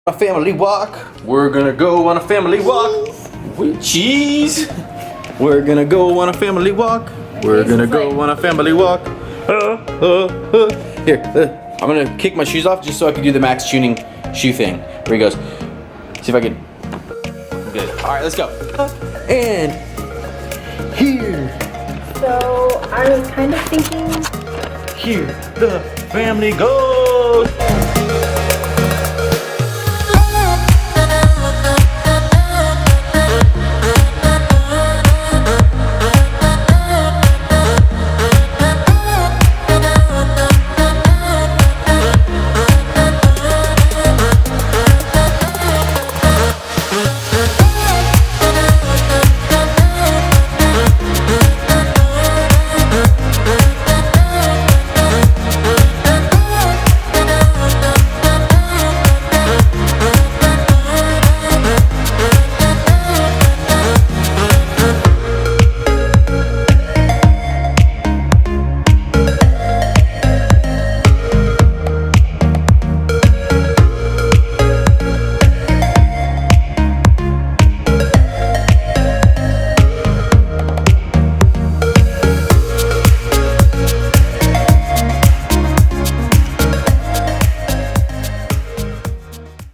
A family walk. We're gonna go on a family walk with cheese. We're gonna go on a family walk. We're gonna go on a family walk. Here, I'm gonna kick my shoes off just so I can do the Max Tuning shoe thing. Here he goes. See if I can. Good. All right, let's go. And here. So I was kind of thinking. Here the family goes.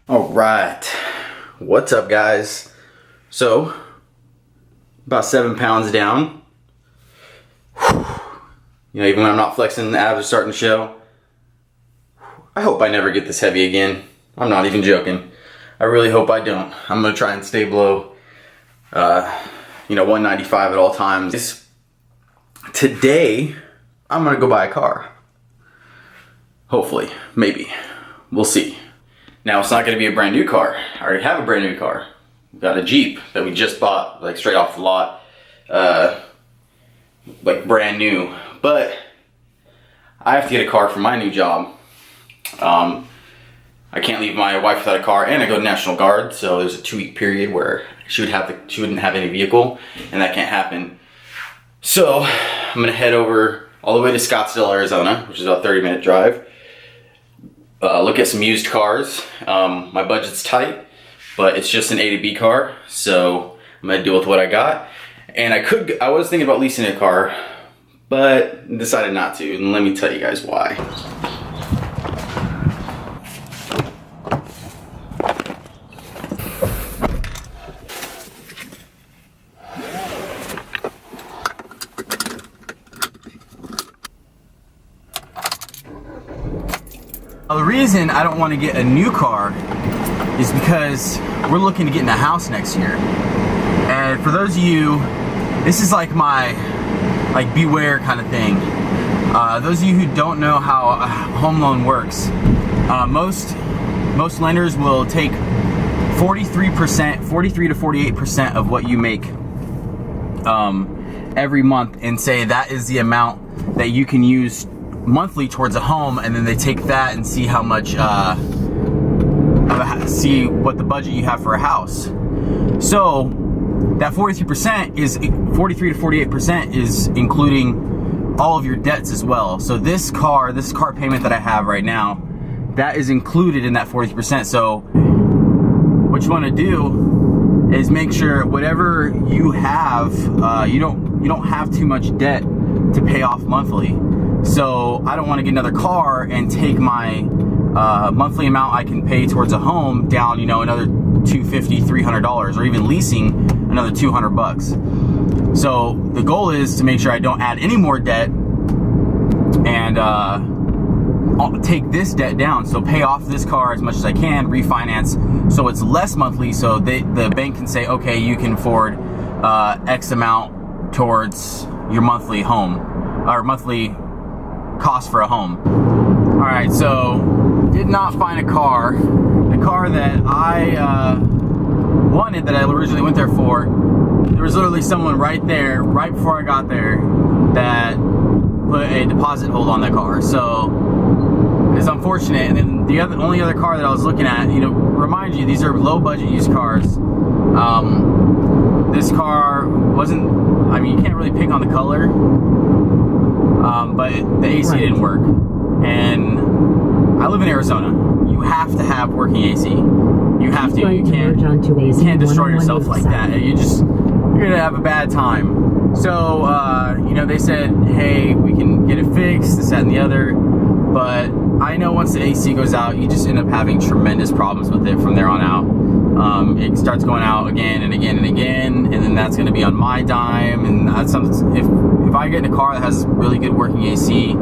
Alright, what's up guys? So, about 7 pounds down. You know, even when I'm not flexing, the abs are starting to show. I hope I never get this heavy again. I'm not even joking. I really hope I don't. I'm gonna try and stay below, 195 at all times. Today, I'm gonna go buy a car. Hopefully, maybe, we'll see. Now, it's not going to be a brand new car. I already have a brand new car. We've got a Jeep that we just bought, like straight off the lot, like brand new. But I have to get a car for my new job. I can't leave my wife without a car, and I go to National Guard, so there's a 2-week period where she wouldn't have any vehicle, and that can't happen. So I'm going to head over all the way to Scottsdale, Arizona, which is about a 30-minute drive. Look at some used cars. My budget's tight, but it's just an A to B car, so I'm gonna deal with what I got. And I was thinking about leasing a car, but decided not to, and let me tell you guys why. The reason I don't want to get a new car is because we're looking to get in a house next year. And for those of you, this is like my beware kind of thing. Those of you who don't know how a home loan works, most lenders will take 43 to 48% of what you make every month and say that is the amount that you can use monthly towards a home, and then they take that and see how much see what the budget you have for a house. So that 43% is 43 to 48% is including all of your debts as well. So this car payment that I have right now, that is included in that 43%. So what you want to do is make sure whatever you have, you don't have too much debt to pay off monthly. So I don't want to get another car and take my monthly amount I can pay towards a home down, another $250, $300, or even leasing another $200. So the goal is to make sure I don't add any more debt and I'll take this debt down. So pay off this car as much as I can, refinance, so it's less monthly. So the bank can say, okay, you can afford X amount towards your monthly home or monthly cost for a home. All right, so did not find a car. The car that I wanted, that I originally went there for, there was literally someone right there, right before I got there, that put a deposit hold on that car. So it's unfortunate. And then the only other car that I was looking at, remind you, these are low budget used cars. This car wasn't, you can't really pick on the color. But the AC didn't work, and I live in Arizona. You have to have working AC. with you. You can't destroy yourself like that. You're gonna have a bad time. So, you know, they said, hey, we can get it fixed, this, that, and the other. But I know once the AC goes out, you just end up having tremendous problems with it from there on out. It starts going out again and again and again, and then that's going to be on my dime. And that's something. If I get in a car that has really good working AC, then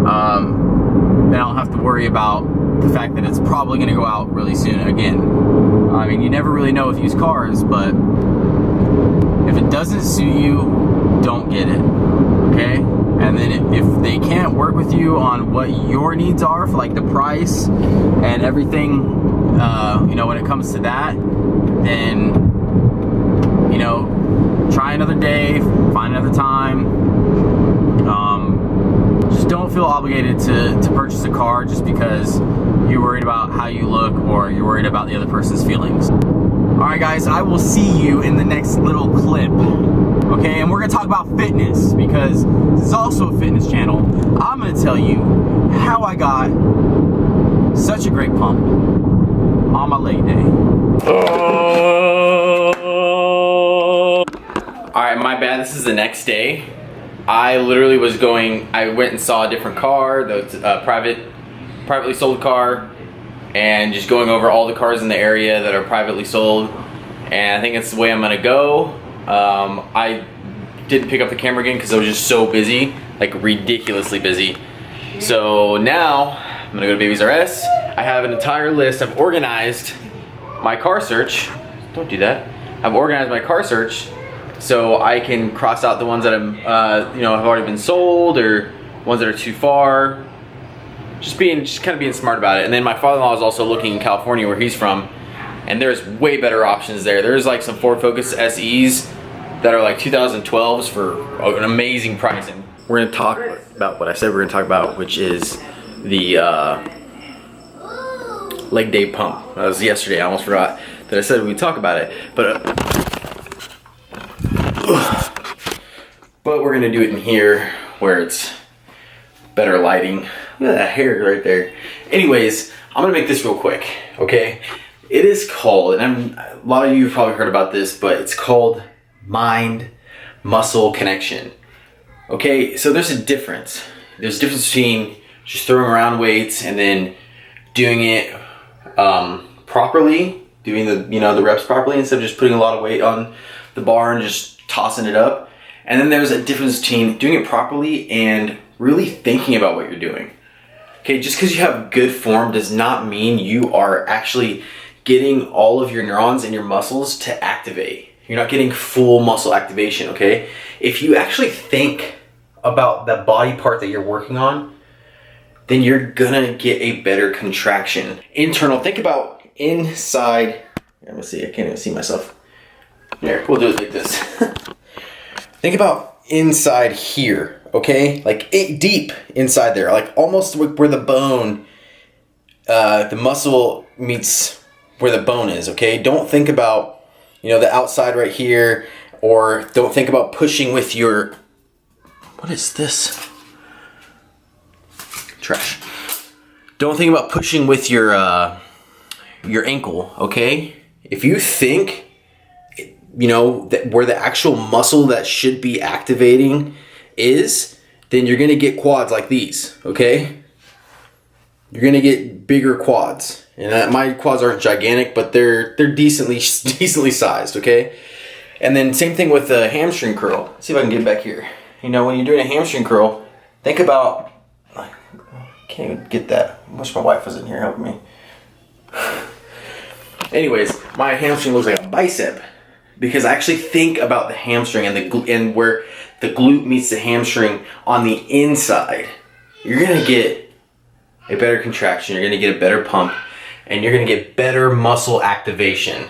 I don't have to worry about the fact that it's probably going to go out really soon again. I mean, you never really know with used cars, but if it doesn't suit you, don't get it. Okay? And then if they can't work with you on what your needs are for like the price and everything, you know, when it comes to that, then, you know, try another day, find another time. Just don't feel obligated to purchase a car just because you're worried about how you look or you're worried about the other person's feelings. Alright guys, I will see you in the next little clip. Okay, and we're gonna talk about fitness because this is also a fitness channel. I'm gonna tell you how I got such a great pump on my leg day. Alright, my bad, this is the next day. I literally was I went and saw a different car, the privately sold car, and just going over all the cars in the area that are privately sold. And I think it's the way I'm gonna go. I didn't pick up the camera again because I was just so busy, like ridiculously busy. So now I'm gonna go to Babies R Us. I have an entire list. I've organized my car search. Don't do that. I've organized my car search so I can cross out the ones that I'm, you know, have already been sold or ones that are too far. Just kind of being smart about it. And then my father-in-law is also looking in California where he's from, and there's way better options there. There's like some Ford Focus SEs that are like 2012s for an amazing pricing. We're gonna talk about what I said we're gonna talk about, which is the leg day pump. That was yesterday. I almost forgot that I said we'd talk about it, but we're gonna do it in here where it's better lighting. Look at that hair right there. Anyways, I'm gonna make this real quick, okay? It is called, and a lot of you have probably heard about this, but it's called mind-muscle connection. Okay, so there's a difference. There's a difference between just throwing around weights and then doing it properly, doing the reps properly instead of just putting a lot of weight on the bar and just tossing it up. And then there's a difference between doing it properly and really thinking about what you're doing. Okay, just because you have good form does not mean you are actually getting all of your neurons in your muscles to activate. You're not getting full muscle activation, okay? If you actually think about the body part that you're working on, then you're gonna get a better contraction. Internal, think about inside. Let me see, I can't even see myself. Here, we'll do it like this. Think about inside here, okay? Like deep inside there, like almost where the bone, the muscle meets where the bone is, okay? Don't think about, the outside right here, or don't think about pushing with your, what is this? Trash. Don't think about pushing with your ankle, okay? If you think, that where the actual muscle that should be activating is, then you're gonna get quads like these, okay? You're gonna get bigger quads. And my quads aren't gigantic, but they're decently sized, okay? And then same thing with the hamstring curl. Let's see if I can get back here. When you're doing a hamstring curl, think about, I can't even get that. I wish my wife was in here helping me. Anyways, my hamstring looks like a bicep because I actually think about the hamstring and where the glute meets the hamstring on the inside. You're gonna get a better contraction, you're gonna get a better pump, and you're gonna get better muscle activation.